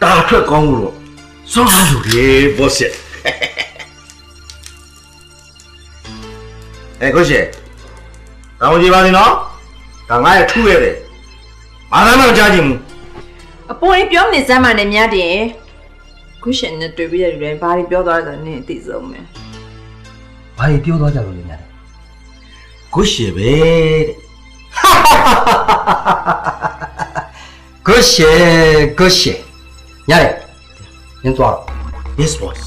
大ထွက်ကောင်းလို့စောင်းလို့လေဘောစစ်ကိုရှင်တောင်းကြည့်ပါစေနော်ဒါငါရဲ့ထူးရတယ်ဘာသာမှကြားချင်ဘူးအပေါ်ရင်ပြောနေစမ်းမှနဲ့များတယ်ခုရှင်နဲ့တွေ့ပြီးတဲ့လူတွေဘာတွေပြောသွားတယ်နင်းအသိဆုံးပဲဘာတွေပြောသွားကြလို့လဲများတယ်ကိုရှင်ပဲတဲ့ကိုရှင်ရတယ်နင်းသွား Yes boss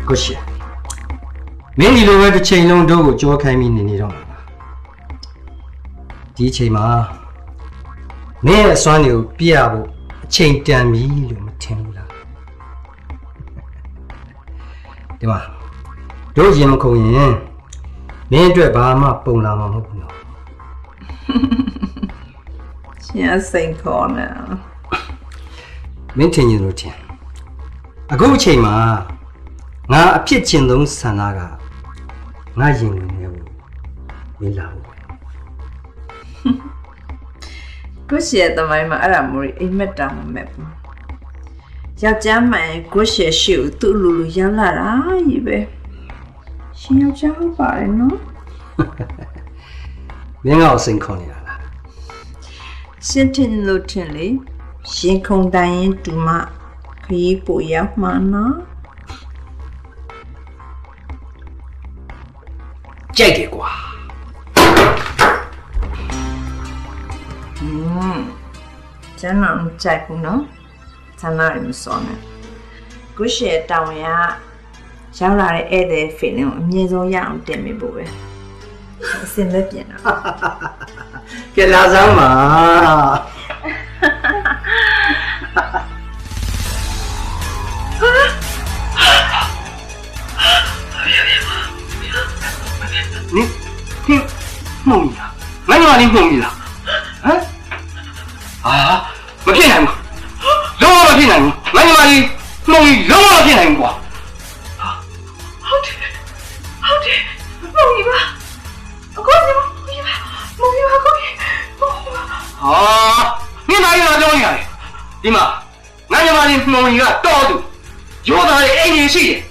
ကိုရှင်မင်းဒီလိုပဲတစ်ချိန်လုံးတို့ကိုကြောခိုင်းပြီးနေတော့မှာဒီအချိန်မှာမင်းရဲ့အစွမ်းတွေကိုပြရဖို့အချိန်တန်ပြီလို့မထင်ဘူးလားဒီမှာတို့ရင်မခုံရင်မင်းအတွက်ဘာမှပုံလာမှာမဟုတ်ဘူးနော်ရှင်စိန်ခေါ်နေမင်းထင်ရင်လို့ထင်အခုအချိန်မှာငါအဖြစ်ချင်းဆုံးဆန္ဒကငါရင်ဝင်နေဘူးမင်းလာဘူးကိုရှယ်တမိုင်းမှာအဲ့ဒါမျိုးအိမ်မက်တာမမဲ့ဘူးယောက်ျားမှန်ကိုရှယ်ရှိကိုသူ့လူရောက်လာတာကြီးပဲရှင်ယောက်ျားဟုတ်ပါတယ်နော်မင်းကတော့စိန်ခေါ်နေတာလားရှင်ထင်လို့ထင်လေရှင်ခုံတိုင်းရင်တူမခရီးပိုရောက်မှာနော်ကြိုက်တယ်ကွာကျန်တော့ကြိုက်ဘူးနော်ဆန္ဒရမစောနဲ့ကိုရှယ်တောင်ရရောက်လာတဲ့ဧည့်သည် feeling ကိုအမြင့်ဆုံးရအောင်တင်မိဖို့ပဲအစင်လက်ပြင်တာကဲလာစမ်းပါ你梦遗了，俺就把你梦遗了，没骗人吗？让我没骗人吗？俺就把你梦遗，让我骗人不？好的，梦遗吧，过去吧，梦遗吧，过去，梦遗吧。你哪有那种人？对吗？俺就把你梦遗了，到处有他的爱你谁的？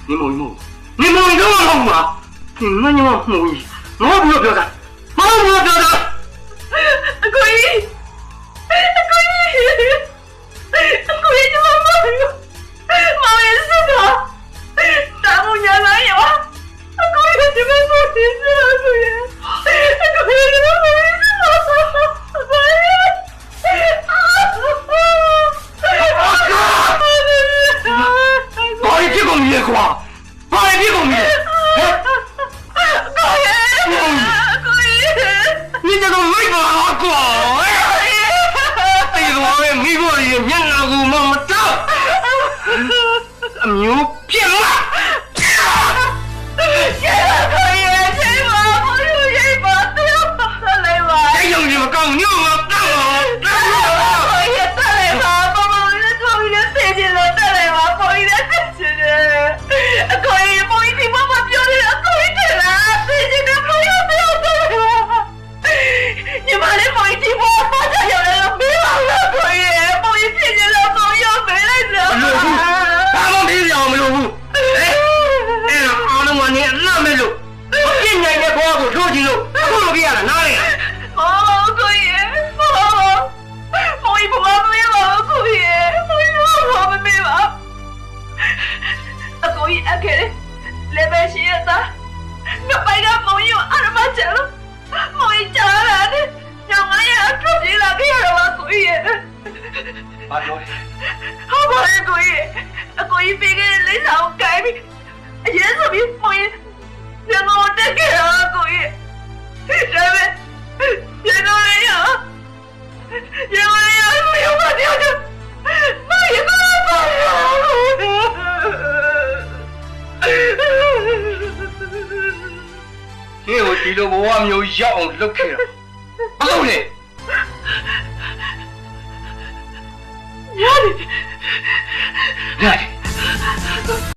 你梦遗梦，你梦遗让我梦吗？那你往梦遗，我不要表达，我不要表达。阿贵，你妈妈哟，妈也是的，大木娘哪有啊？阿贵，你们梦遗是阿贵，你们梦遗是阿贵。把你别讲你瓜，把你别讲你。你这个没办法过，这个我也没过也面那个么么着，牛骗了，谁可以？谁嘛？我有谁嘛？对吧？来吧。这样你们讲牛嘛？可以，再来吧，爸爸，我这终于费劲了，再来吧，不一点费劲的，可以，不一定爸爸ပြောတယ်可以的啦，费劲的不要再来了。你妈的不一定我发展有人了，没有了，可以，不一定的了，朋友没来着。他们没了没有？哎，好了我你那没有，我今年也光顾手机了，不变了哪里？哦，可以，不一不没了，可以，不一不没了。可以，可以，来呗，是的，我白个朋友阿拉妈讲了。梦遗家来的，让俺也出去了，给人话可以。把手里。好吧，可以别个你上改变，也是比梦遗，让我再给人可以。这边，这个人呀，这个人呀，没有把掉的，梦遗不能因为我记得我没有要都开了，不走嘞。娘的，娘的。